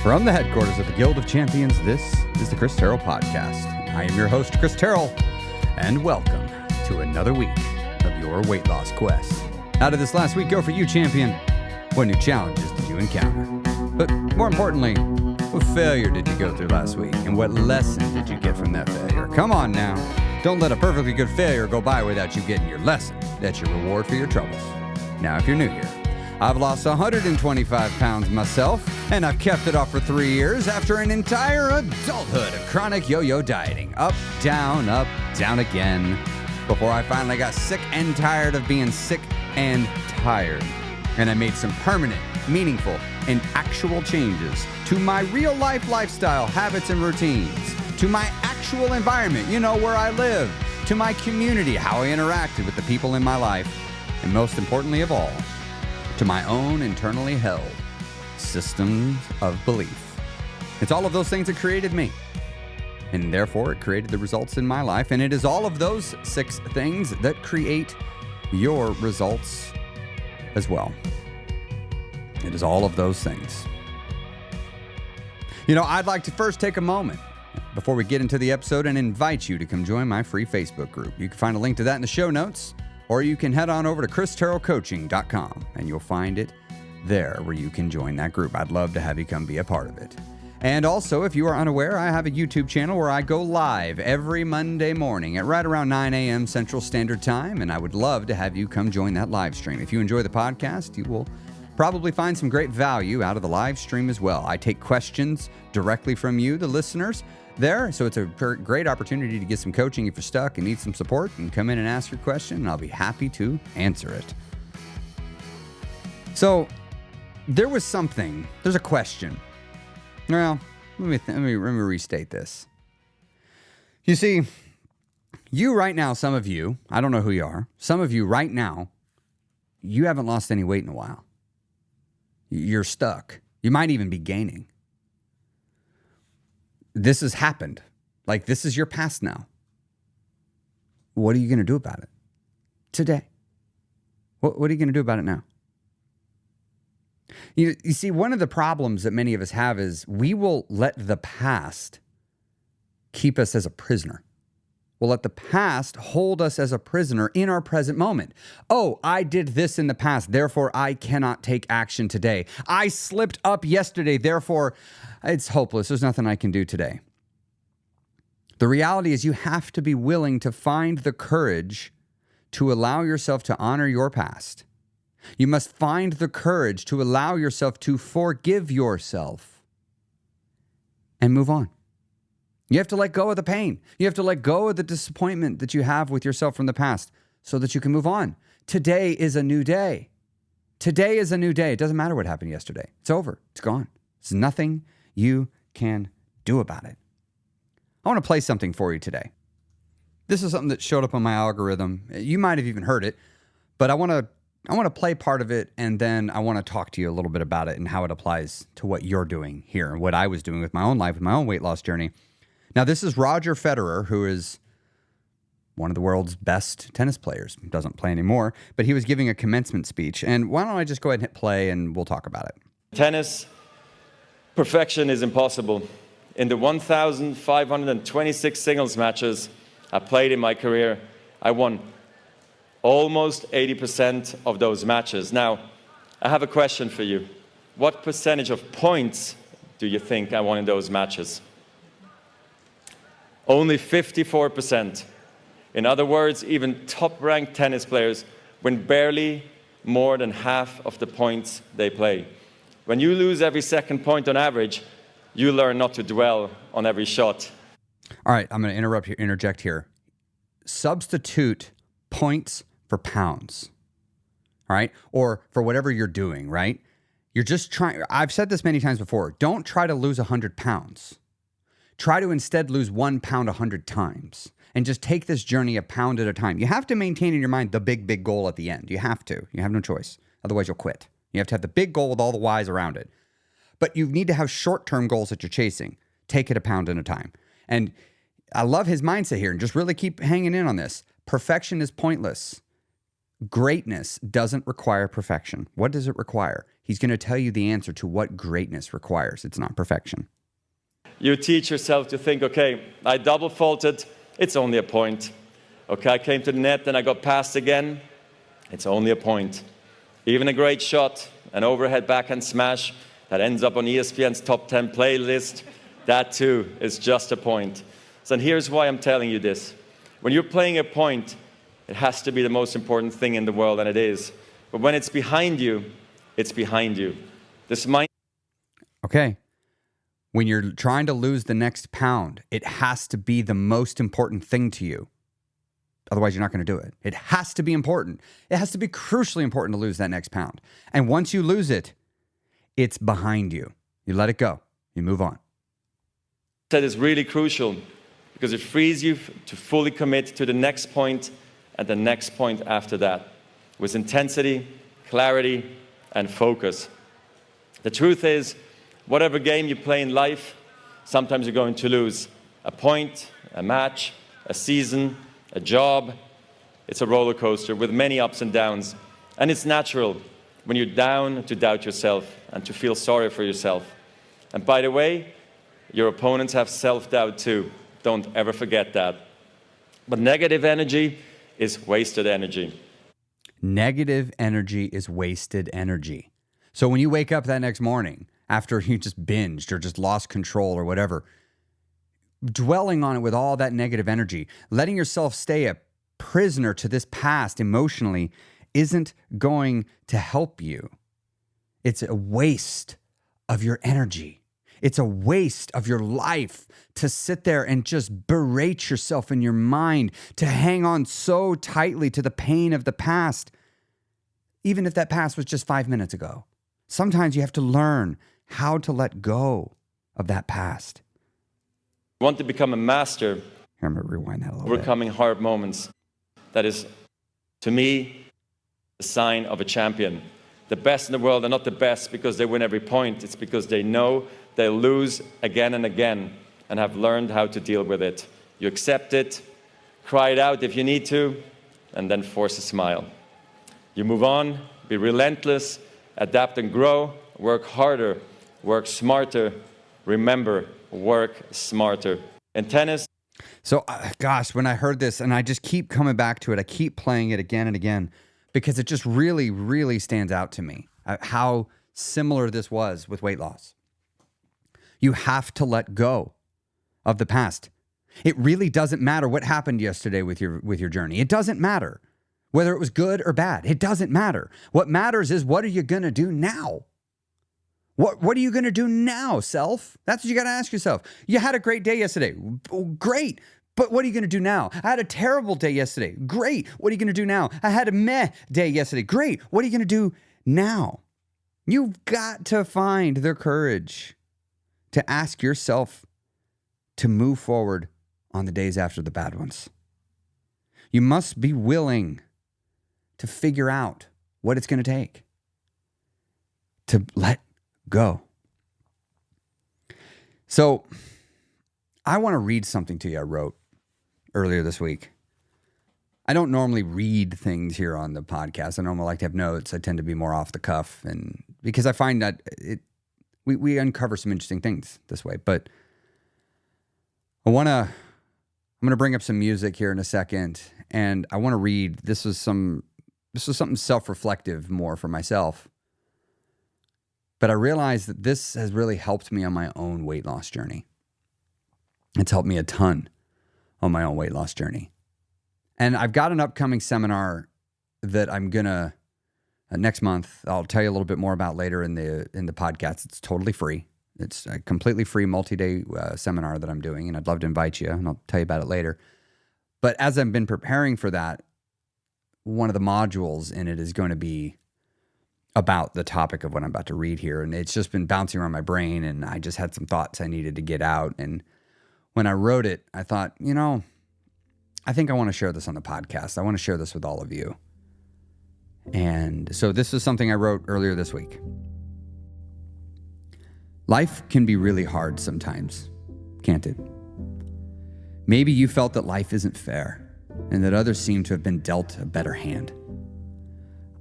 From the headquarters of the Guild of Champions, this is the Chris Terrell Podcast. I am your host, Chris Terrell, and welcome to another week of your weight loss quest. How did this last week go for you, champion? What new challenges did you encounter? But more importantly, what failure did you go through last week, and what lesson did you get from that failure? Come on now. Don't let a perfectly good failure go by without you getting your lesson. That's your reward for your troubles. Now, if you're new here, I've lost 125 pounds myself, and I've kept it off for 3 years after an entire adulthood of chronic yo-yo dieting. Up, down again, before I finally got sick and tired of being sick and tired. And I made some permanent, meaningful, and actual changes to my real-life lifestyle, habits, and routines, to my actual environment, where I live, to my community, how I interacted with the people in my life, and most importantly of all, to my own internally held systems of belief. It's all of those things that created me. And therefore, it created the results in my life. And it is all of those 6 things that create your results as well. It is all of those things. I'd like to first take a moment before we get into the episode and invite you to come join my free Facebook group. You can find a link to that in the show notes. Or you can head on over to christerrellcoaching.com and you'll find it there where you can join that group. I'd love to have you come be a part of it. And also, if you are unaware, I have a YouTube channel where I go live every Monday morning at right around 9 a.m. Central Standard Time, and I would love to have you come join that live stream. If you enjoy the podcast, you will probably find some great value out of the live stream as well. I take questions directly from you, the listeners, there. So it's a great opportunity to get some coaching if you're stuck and need some support, and come in and ask your question, and I'll be happy to answer it. So there's a question. Well, let me restate this. You see, you right now, some of you, I don't know who you are, some of you right now, you haven't lost any weight in a while. You're stuck. You might even be gaining. This has happened. Like, this is your past now. What are you going to do about it today? What are you going to do about it now? You see, one of the problems that many of us have is we will let the past keep us as a prisoner. We'll let the past hold us as a prisoner in our present moment. Oh, I did this in the past, therefore I cannot take action today. I slipped up yesterday, therefore it's hopeless. There's nothing I can do today. The reality is you have to be willing to find the courage to allow yourself to honor your past. You must find the courage to allow yourself to forgive yourself and move on. You have to let go of the pain. You have to let go of the disappointment that you have with yourself from the past so that you can move on. Today is a new day. Today is a new day. It doesn't matter what happened yesterday. It's over. It's gone. There's nothing you can do about it. I want to play something for you today. This is something that showed up on my algorithm. You might have even heard it, but I want to play part of it, and then I want to talk to you a little bit about it and how it applies to what you're doing here and what I was doing with my own life, with my own weight loss journey. Now, this is Roger Federer, who is one of the world's best tennis players. He doesn't play anymore, but he was giving a commencement speech. And why don't I just go ahead and hit play and we'll talk about it. Tennis, perfection is impossible. In the 1,526 singles matches I played in my career, I won almost 80% of those matches. Now, I have a question for you. What percentage of points do you think I won in those matches? Only 54%. In other words, even top-ranked tennis players win barely more than half of the points they play. When you lose every second point on average, you learn not to dwell on every shot. All right, I'm going to interject here. Substitute points for pounds, all right? Or for whatever you're doing, right? You're just trying, I've said this many times before, don't try to lose 100 pounds. Try to instead lose 1 pound 100 times and just take this journey a pound at a time. You have to maintain in your mind the big goal at the end. You have to. You have no choice. Otherwise, you'll quit. You have to have the big goal with all the whys around it. But you need to have short-term goals that you're chasing. Take it a pound at a time. And I love his mindset here, and just really keep hanging in on this. Perfection is pointless. Greatness doesn't require perfection. What does it require? He's going to tell you the answer to what greatness requires. It's not perfection. You teach yourself to think, okay, I double faulted, it's only a point. Okay, I came to the net and I got passed again, it's only a point. Even a great shot, an overhead backhand smash that ends up on ESPN's top 10 playlist, that too is just a point. So here's why I'm telling you this. When you're playing a point, it has to be the most important thing in the world, and it is. But when it's behind you, it's behind you. This mind. Okay. When you're trying to lose the next pound, it has to be the most important thing to you. Otherwise, you're not going to do it. It has to be important. It has to be crucially important to lose that next pound. And once you lose it, it's behind you. You let it go. You move on. That is really crucial because it frees you to fully commit to the next point and the next point after that with intensity, clarity, and focus. The truth is, whatever game you play in life, sometimes you're going to lose a point, a match, a season, a job. It's a roller coaster with many ups and downs. And it's natural when you're down to doubt yourself and to feel sorry for yourself. And by the way, your opponents have self-doubt too. Don't ever forget that. But negative energy is wasted energy. Negative energy is wasted energy. So when you wake up that next morning, after you just binged or just lost control or whatever, dwelling on it with all that negative energy, letting yourself stay a prisoner to this past emotionally isn't going to help you. It's a waste of your energy. It's a waste of your life to sit there and just berate yourself in your mind, to hang on so tightly to the pain of the past, even if that past was just 5 minutes ago. Sometimes you have to learn how to let go of that past. You want to become a master. Here, I'm going to rewind that a little overcoming hard moments. That is, to me, a sign of a champion. The best in the world are not the best because they win every point. It's because they know they'll lose again and again and have learned how to deal with it. You accept it, cry it out if you need to, and then force a smile. You move on, be relentless, adapt and grow, work harder, work smarter. Remember, work smarter. In tennis. So, gosh, when I heard this, and I just keep coming back to it, I keep playing it again and again, because it just really, really stands out to me how similar this was with weight loss. You have to let go of the past. It really doesn't matter what happened yesterday with your journey. It doesn't matter whether it was good or bad. It doesn't matter. What matters is, what are you going to do now? What are you going to do now, self? That's what you got to ask yourself. You had a great day yesterday. Great. But what are you going to do now? I had a terrible day yesterday. Great. What are you going to do now? I had a meh day yesterday. Great. What are you going to do now? You've got to find the courage to ask yourself to move forward on the days after the bad ones. You must be willing to figure out what it's going to take to let go. So I want to read something to you I wrote earlier this week. I don't normally read things here on the podcast. I normally like to have notes. I tend to be more off the cuff, and because I find that we uncover some interesting things this way. But I'm going to bring up some music here in a second, and I want to read. This was something self-reflective more for myself. But I realized that this has really helped me on my own weight loss journey. It's helped me a ton on my own weight loss journey. And I've got an upcoming seminar that I'm going to, next month, I'll tell you a little bit more about later in the podcast. It's totally free. It's a completely free multi-day seminar that I'm doing, and I'd love to invite you, and I'll tell you about it later. But as I've been preparing for that, one of the modules in it is going to be about the topic of what I'm about to read here. And it's just been bouncing around my brain, and I just had some thoughts I needed to get out. And when I wrote it, I thought, I think I want to share this on the podcast. I want to share this with all of you. And so this is something I wrote earlier this week. Life can be really hard sometimes, can't it? Maybe you felt that life isn't fair and that others seem to have been dealt a better hand.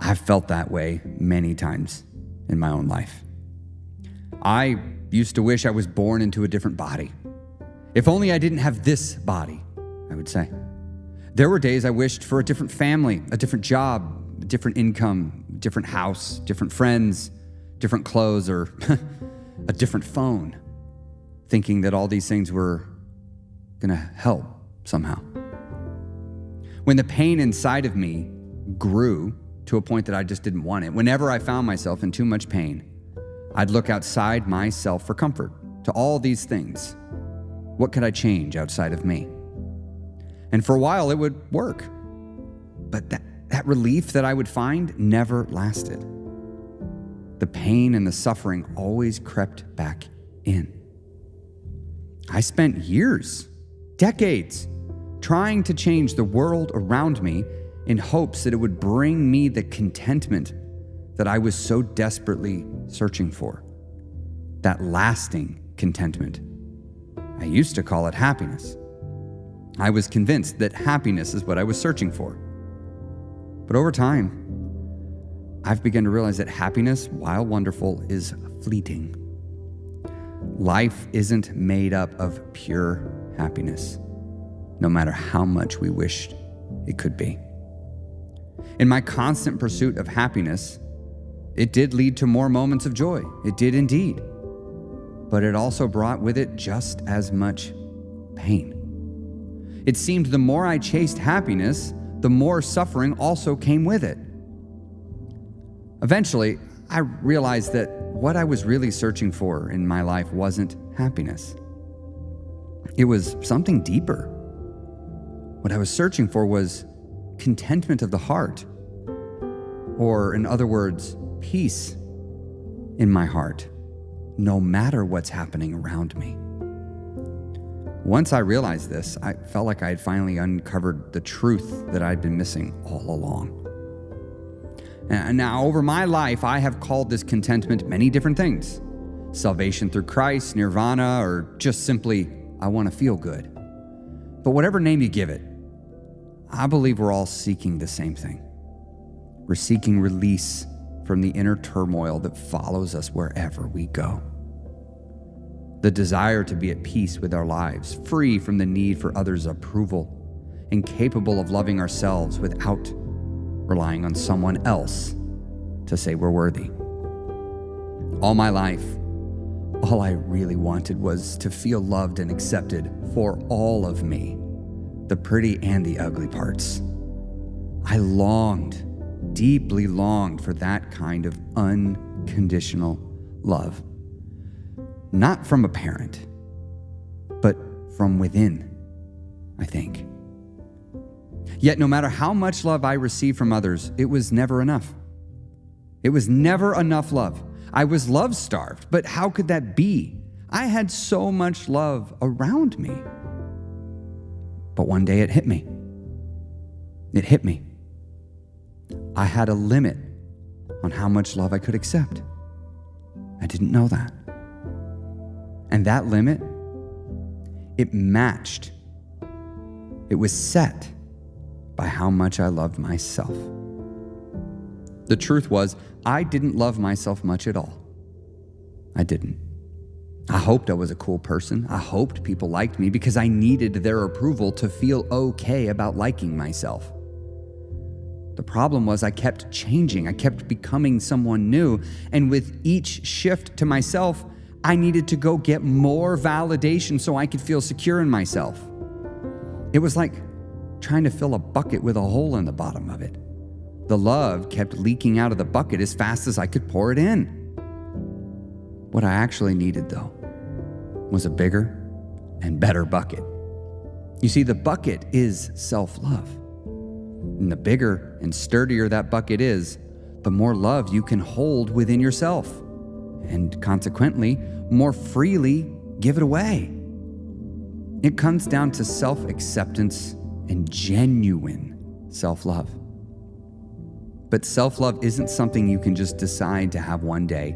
I've felt that way many times in my own life. I used to wish I was born into a different body. If only I didn't have this body, I would say. There were days I wished for a different family, a different job, a different income, a different house, different friends, different clothes, or a different phone, thinking that all these things were going to help somehow. When the pain inside of me grew to a point that I just didn't want it, whenever I found myself in too much pain, I'd look outside myself for comfort to all these things. What could I change outside of me? And for a while it would work. But that relief that I would find never lasted. The pain and the suffering always crept back in. I spent years, decades, trying to change the world around me in hopes that it would bring me the contentment that I was so desperately searching for. That lasting contentment. I used to call it happiness. I was convinced that happiness is what I was searching for. But over time, I've begun to realize that happiness, while wonderful, is fleeting. Life isn't made up of pure happiness, no matter how much we wished it could be. In my constant pursuit of happiness, it did lead to more moments of joy. It did indeed. But it also brought with it just as much pain. It seemed the more I chased happiness, the more suffering also came with it. Eventually, I realized that what I was really searching for in my life wasn't happiness. It was something deeper. What I was searching for was contentment of the heart, or in other words, peace in my heart, no matter what's happening around me. Once I realized this, I felt like I had finally uncovered the truth that I'd been missing all along. And now, over my life, I have called this contentment many different things. Salvation through Christ, nirvana, or just simply, I want to feel good. But whatever name you give it, I believe we're all seeking the same thing. We're seeking release from the inner turmoil that follows us wherever we go. The desire to be at peace with our lives, free from the need for others' approval, and capable of loving ourselves without relying on someone else to say we're worthy. All my life, all I really wanted was to feel loved and accepted for all of me, the pretty and the ugly parts. I longed, deeply longed for that kind of unconditional love. Not from a parent, but from within, I think. Yet no matter how much love I received from others, it was never enough. It was never enough love. I was love-starved, but how could that be? I had so much love around me. But one day it hit me. It hit me. I had a limit on how much love I could accept. I didn't know that. And that limit, it was set by how much I loved myself. The truth was, I didn't love myself much at all. I didn't. I hoped I was a cool person. I hoped people liked me because I needed their approval to feel okay about liking myself. The problem was I kept changing. I kept becoming someone new. And with each shift to myself, I needed to go get more validation so I could feel secure in myself. It was like trying to fill a bucket with a hole in the bottom of it. The love kept leaking out of the bucket as fast as I could pour it in. What I actually needed, though, was a bigger and better bucket. You see, the bucket is self-love. And the bigger and sturdier that bucket is, the more love you can hold within yourself, and consequently, more freely give it away. It comes down to self-acceptance and genuine self-love. But self-love isn't something you can just decide to have one day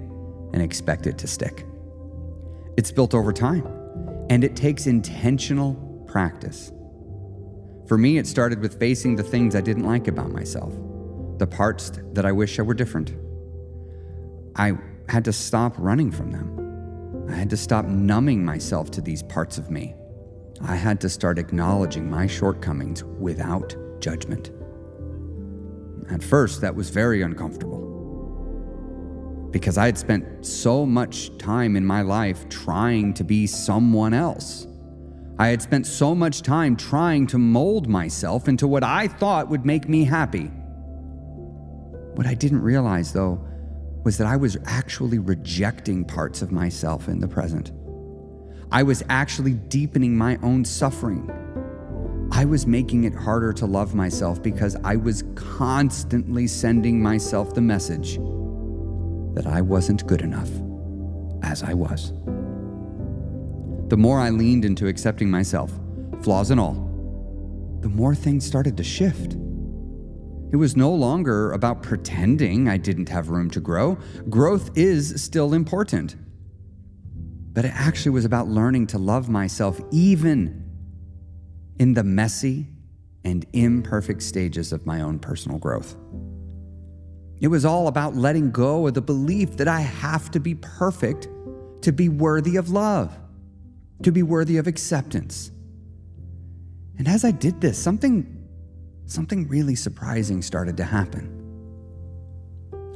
and expect it to stick. It's built over time, and it takes intentional practice. For me, it started with facing the things I didn't like about myself, the parts that I wish I were different. I had to stop running from them. I had to stop numbing myself to these parts of me. I had to start acknowledging my shortcomings without judgment. At first, that was very uncomfortable because I had spent so much time in my life trying to be someone else. I had spent so much time trying to mold myself into what I thought would make me happy. What I didn't realize, though, was that I was actually rejecting parts of myself in the present. I was actually deepening my own suffering. I was making it harder to love myself because I was constantly sending myself the message that I wasn't good enough as I was. The more I leaned into accepting myself, flaws and all, the more things started to shift. It was no longer about pretending I didn't have room to grow. Growth is still important. But it actually was about learning to love myself even in the messy and imperfect stages of my own personal growth. It was all about letting go of the belief that I have to be perfect to be worthy of love, to be worthy of acceptance. And as I did this, something really surprising started to happen.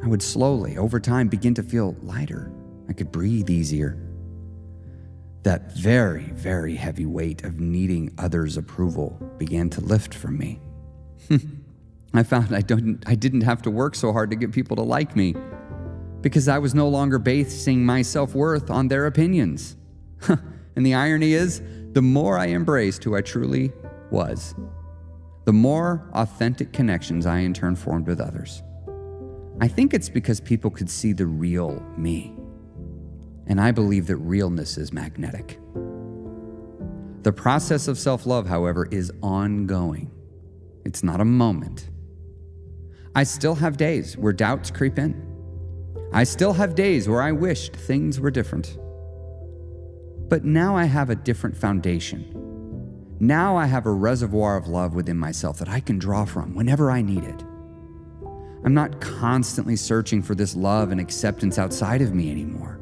I would slowly, over time, begin to feel lighter. I could breathe easier. That very, very heavy weight of needing others' approval began to lift from me. I found I didn't have to work so hard to get people to like me because I was no longer basing my self-worth on their opinions. And the irony is, the more I embraced who I truly was, the more authentic connections I in turn formed with others. I think it's because people could see the real me. And I believe that realness is magnetic. The process of self-love, however, is ongoing. It's not a moment. I still have days where doubts creep in. I still have days where I wished things were different. But now I have a different foundation. Now I have a reservoir of love within myself that I can draw from whenever I need it. I'm not constantly searching for this love and acceptance outside of me anymore.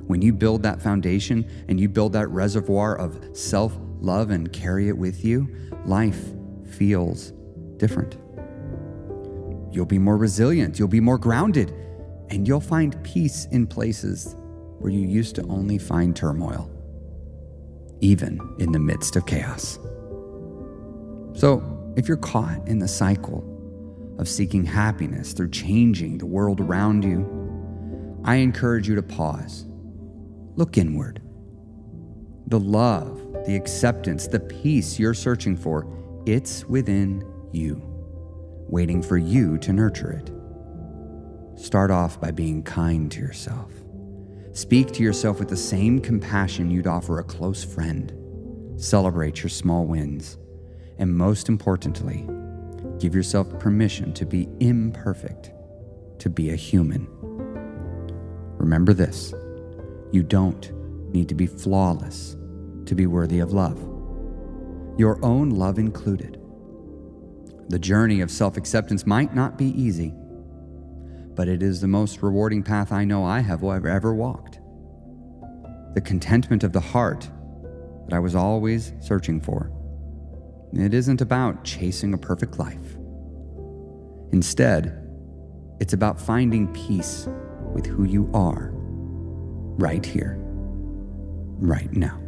When you build that foundation and you build that reservoir of self-love and carry it with you, life feels different. You'll be more resilient, you'll be more grounded, and you'll find peace in places where you used to only find turmoil, even in the midst of chaos. So, if you're caught in the cycle of seeking happiness through changing the world around you, I encourage you to pause. Look inward. The love, the acceptance, the peace you're searching for, it's within you, waiting for you to nurture it. Start off by being kind to yourself. Speak to yourself with the same compassion you'd offer a close friend. Celebrate your small wins. And most importantly, give yourself permission to be imperfect, to be a human. Remember this. You don't need to be flawless to be worthy of love, your own love included. The journey of self-acceptance might not be easy, but it is the most rewarding path I know I have ever walked. The contentment of the heart that I was always searching for. It isn't about chasing a perfect life. Instead, it's about finding peace with who you are. Right here, right now.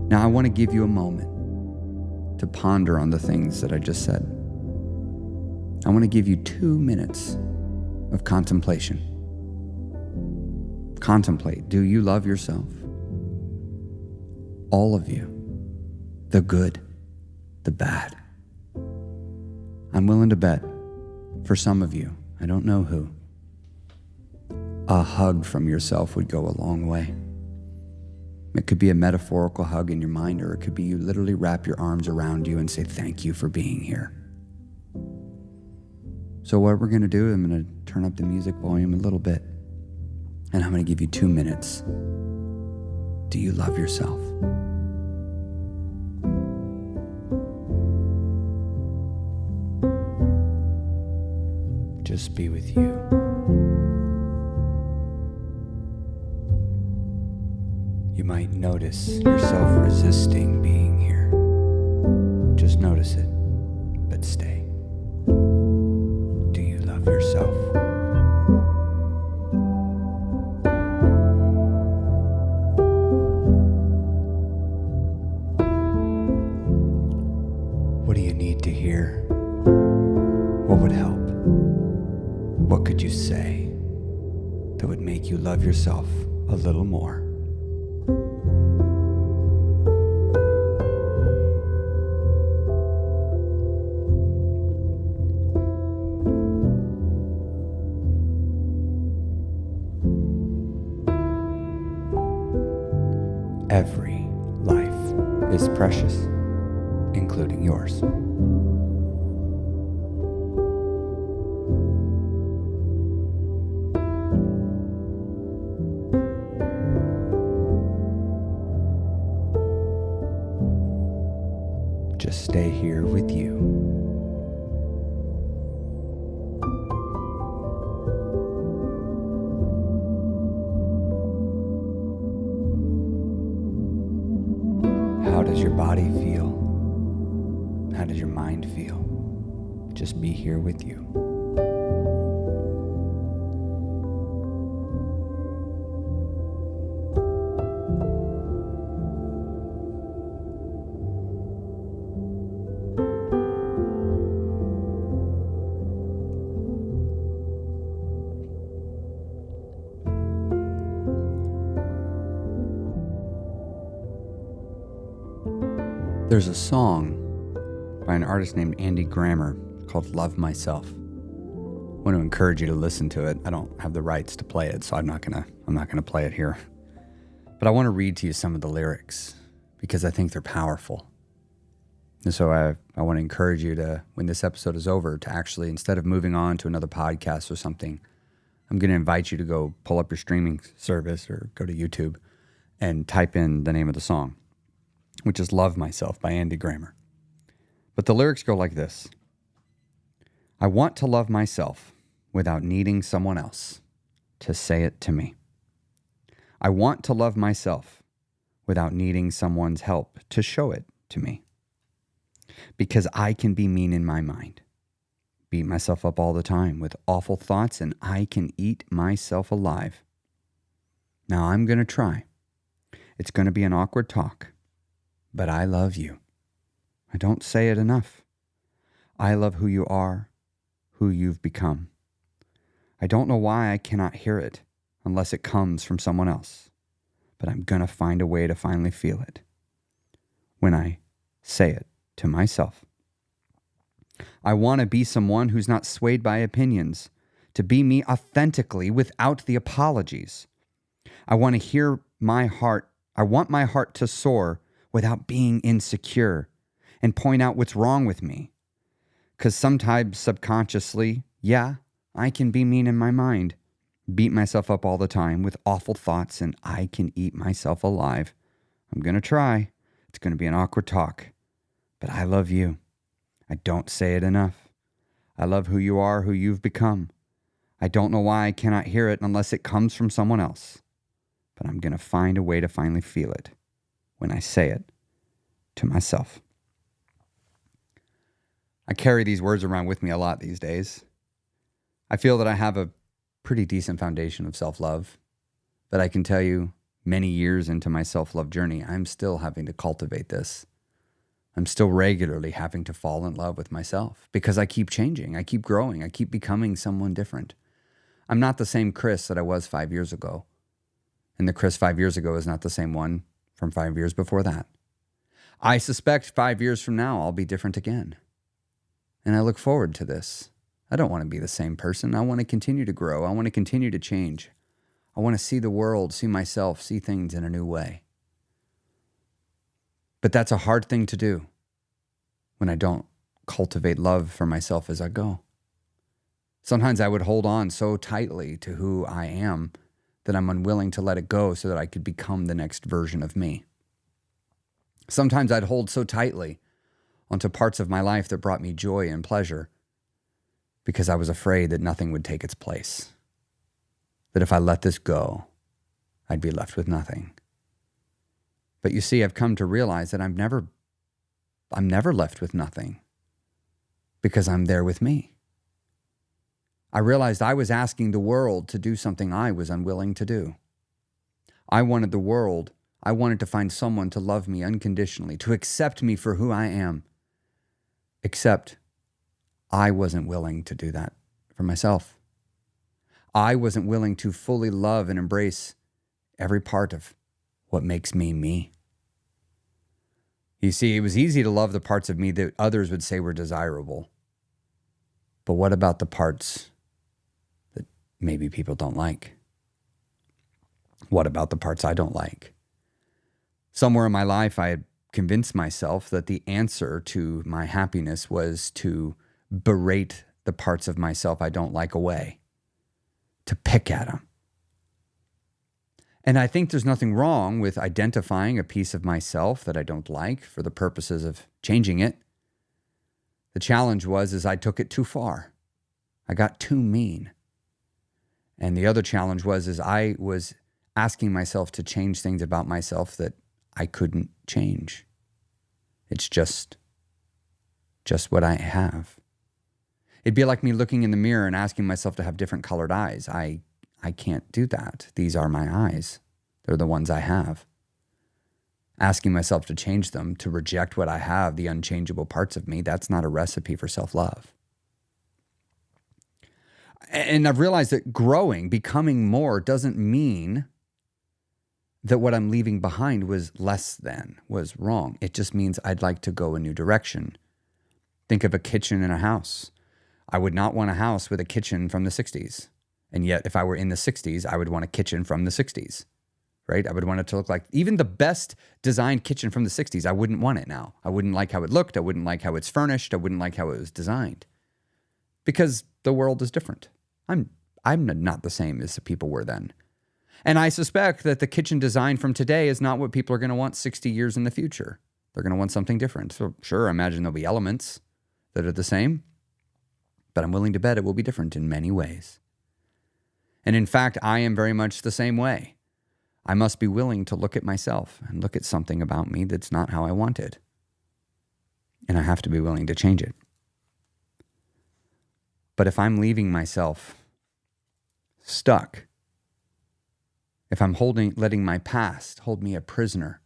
Now, I want to give you a moment to ponder on the things that I just said. I want to give you 2 minutes of contemplation. Contemplate. Do you love yourself? All of you. The good, the bad. I'm willing to bet, for some of you, I don't know who, a hug from yourself would go a long way. It could be a metaphorical hug in your mind, or it could be you literally wrap your arms around you and say, thank you for being here. So what we're going to do, I'm going to turn up the music volume a little bit, and I'm going to give you 2 minutes. Do you love yourself? just be with you. You might notice yourself resisting being here. Just notice it, but stay. Do you love yourself? What do you need to hear? What would help? What could you say that would make you love yourself a little more? Every life is precious, including yours. Just stay here with you. How does your body feel? How does your mind feel? Just be here with you. There's a song by an artist named Andy Grammer called Love Myself. I want to encourage you to listen to it. I don't have the rights to play it, so I'm not gonna play it here. But I want to read to you some of the lyrics because I think they're powerful. And so I want to encourage you to, when this episode is over, to actually, instead of moving on to another podcast or something, I'm going to invite you to go pull up your streaming service or go to YouTube and type in the name of the song, which is Love Myself by Andy Grammer. But the lyrics go like this. I want to love myself without needing someone else to say it to me. I want to love myself without needing someone's help to show it to me. Because I can be mean in my mind, beat myself up all the time with awful thoughts, and I can eat myself alive. Now I'm going to try. It's going to be an awkward talk. But I love you. I don't say it enough. I love who you are, who you've become. I don't know why I cannot hear it unless it comes from someone else. But I'm going to find a way to finally feel it when I say it to myself. I want to be someone who's not swayed by opinions, to be me authentically without the apologies. I want to hear my heart. I want my heart to soar without being insecure and point out what's wrong with me. Because sometimes subconsciously, yeah, I can be mean in my mind, beat myself up all the time with awful thoughts, and I can eat myself alive. I'm going to try. It's going to be an awkward talk. But I love you. I don't say it enough. I love who you are, who you've become. I don't know why I cannot hear it unless it comes from someone else. But I'm going to find a way to finally feel it when I say it to myself. I carry these words around with me a lot these days. I feel that I have a pretty decent foundation of self-love, but I can tell you many years into my self-love journey, I'm still having to cultivate this. I'm still regularly having to fall in love with myself because I keep changing. I keep growing. I keep becoming someone different. I'm not the same Chris that I was 5 years ago. And the Chris 5 years ago is not the same one from 5 years before that. I suspect 5 years from now, I'll be different again. And I look forward to this. I don't want to be the same person. I want to continue to grow. I want to continue to change. I want to see the world, see myself, see things in a new way. But that's a hard thing to do when I don't cultivate love for myself as I go. Sometimes I would hold on so tightly to who I am that I'm unwilling to let it go so that I could become the next version of me. Sometimes I'd hold so tightly onto parts of my life that brought me joy and pleasure because I was afraid that nothing would take its place. That if I let this go, I'd be left with nothing. But you see, I've come to realize that I'm never left with nothing because I'm there with me. I realized I was asking the world to do something I was unwilling to do. I wanted to find someone to love me unconditionally, to accept me for who I am. Except I wasn't willing to do that for myself. I wasn't willing to fully love and embrace every part of what makes me me. You see, it was easy to love the parts of me that others would say were desirable. But what about the parts that maybe people don't like? What about the parts I don't like? Somewhere in my life, I had convinced myself that the answer to my happiness was to berate the parts of myself I don't like away, to pick at them. And I think there's nothing wrong with identifying a piece of myself that I don't like for the purposes of changing it. The challenge was I took it too far. I got too mean. And the other challenge was I was asking myself to change things about myself that I couldn't change. It's just what I have. It'd be like me looking in the mirror and asking myself to have different colored eyes. I can't do that. These are my eyes. They're the ones I have. Asking myself to change them, to reject what I have, the unchangeable parts of me, that's not a recipe for self-love. And I've realized that growing, becoming more, doesn't mean that what I'm leaving behind was wrong. It just means I'd like to go a new direction. Think of a kitchen in a house. I would not want a house with a kitchen from the 60s. And yet, if I were in the 60s, I would want a kitchen from the 60s, right? I would want it to look like even the best designed kitchen from the 60s. I wouldn't want it now. I wouldn't like how it looked. I wouldn't like how it's furnished. I wouldn't like how it was designed because the world is different. I'm not the same as the people were then. And I suspect that the kitchen design from today is not what people are going to want 60 years in the future. They're going to want something different. So sure, I imagine there'll be elements that are the same, but I'm willing to bet it will be different in many ways. And in fact, I am very much the same way. I must be willing to look at myself and look at something about me that's not how I want it. And I have to be willing to change it. But if I'm leaving myself stuck, if I'm letting my past hold me a prisoner,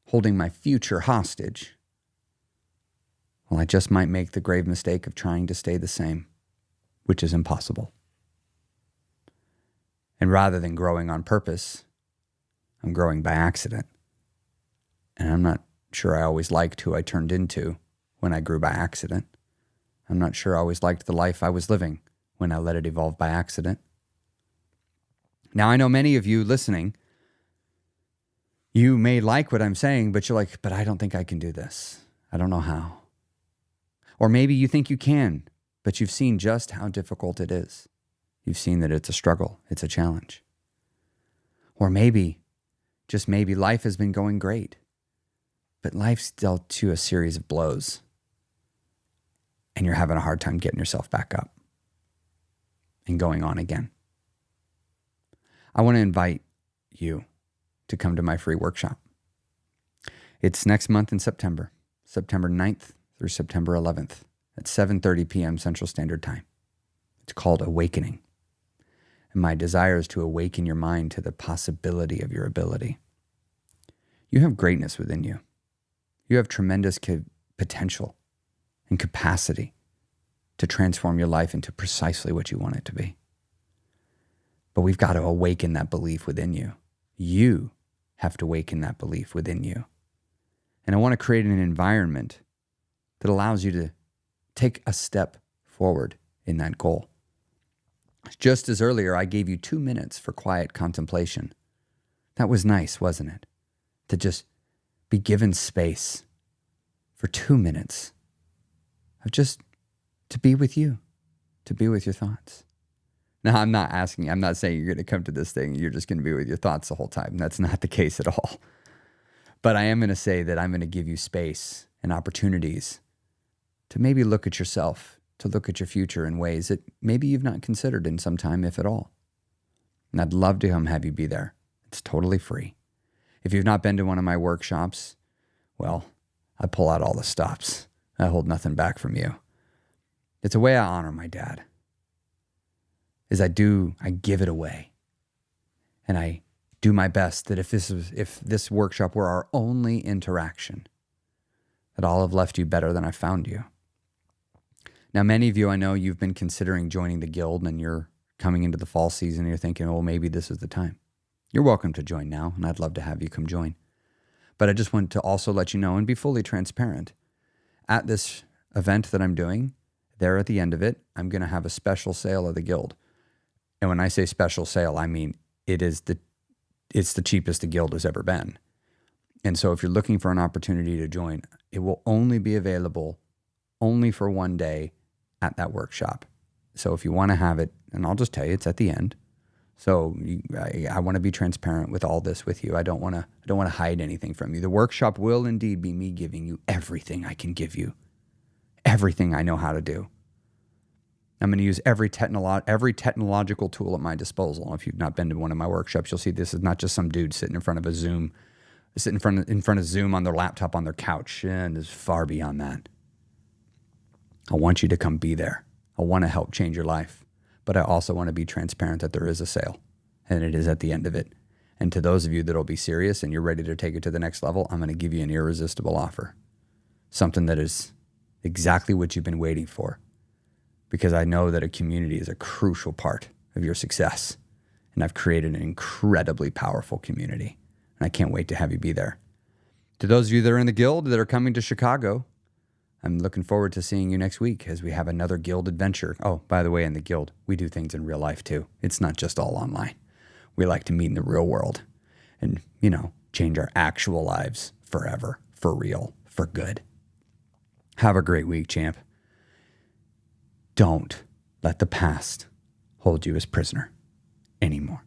holding my future hostage, well, I just might make the grave mistake of trying to stay the same, which is impossible. And rather than growing on purpose, I'm growing by accident. And I'm not sure I always liked who I turned into when I grew by accident. I'm not sure I always liked the life I was living when I let it evolve by accident. Now, I know many of you listening, you may like what I'm saying, but you're like, but I don't think I can do this. I don't know how. Or maybe you think you can, but you've seen just how difficult it is. You've seen that it's a struggle. It's a challenge. Or maybe, just maybe, life has been going great, but life's dealt you a series of blows, and you're having a hard time getting yourself back up and going on again. I want to invite you to come to my free workshop. It's next month in September 9th through September 11th at 7:30 p.m. Central Standard Time. It's called Awakening. And my desire is to awaken your mind to the possibility of your ability. You have greatness within you. You have tremendous potential and capacity to transform your life into precisely what you want it to be. But we've got to awaken that belief within you. You have to awaken that belief within you. And I want to create an environment that allows you to take a step forward in that goal. Just as earlier, I gave you 2 minutes for quiet contemplation. That was nice, wasn't it? To just be given space for 2 minutes of just to be with you, to be with your thoughts. Now, I'm not saying you're going to come to this thing and you're just going to be with your thoughts the whole time. That's not the case at all. But I am going to say that I'm going to give you space and opportunities to maybe look at yourself to look at your future in ways that maybe you've not considered in some time, if at all. And I'd love to come have you be there. It's totally free. If you've not been to one of my workshops, well, I pull out all the stops. I hold nothing back from you. It's a way I honor my dad. I give it away. And I do my best that if this workshop were our only interaction, that I'll have left you better than I found you. Now, many of you, I know you've been considering joining the guild, and you're coming into the fall season and you're thinking, oh, maybe this is the time. You're welcome to join now, and I'd love to have you come join. But I just want to also let you know and be fully transparent. At this event that I'm doing, there at the end of it, I'm going to have a special sale of the guild. And when I say special sale, I mean it's the cheapest the guild has ever been. And so if you're looking for an opportunity to join, it will only be available only for one day at that workshop. So if you want to have it, and I'll just tell you, it's at the end. So I want to be transparent with all this with you. I don't want to hide anything from you. The workshop will indeed be me giving you everything I can give you, everything I know how to do. I'm going to use every technological tool at my disposal. If you've not been to one of my workshops, you'll see this is not just some dude sitting in front of Zoom on their laptop on their couch, and it's far beyond that. I want you to come be there. I want to help change your life, but I also want to be transparent that there is a sale, and it is at the end of it. And to those of you that will be serious and you're ready to take it to the next level, I'm going to give you an irresistible offer, something that is exactly what you've been waiting for, because I know that a community is a crucial part of your success, and I've created an incredibly powerful community, and I can't wait to have you be there. To those of you that are in the guild that are coming to Chicago, I'm looking forward to seeing you next week as we have another guild adventure. Oh, by the way, in the guild, we do things in real life too. It's not just all online. We like to meet in the real world and, change our actual lives forever, for real, for good. Have a great week, champ. Don't let the past hold you as prisoner anymore.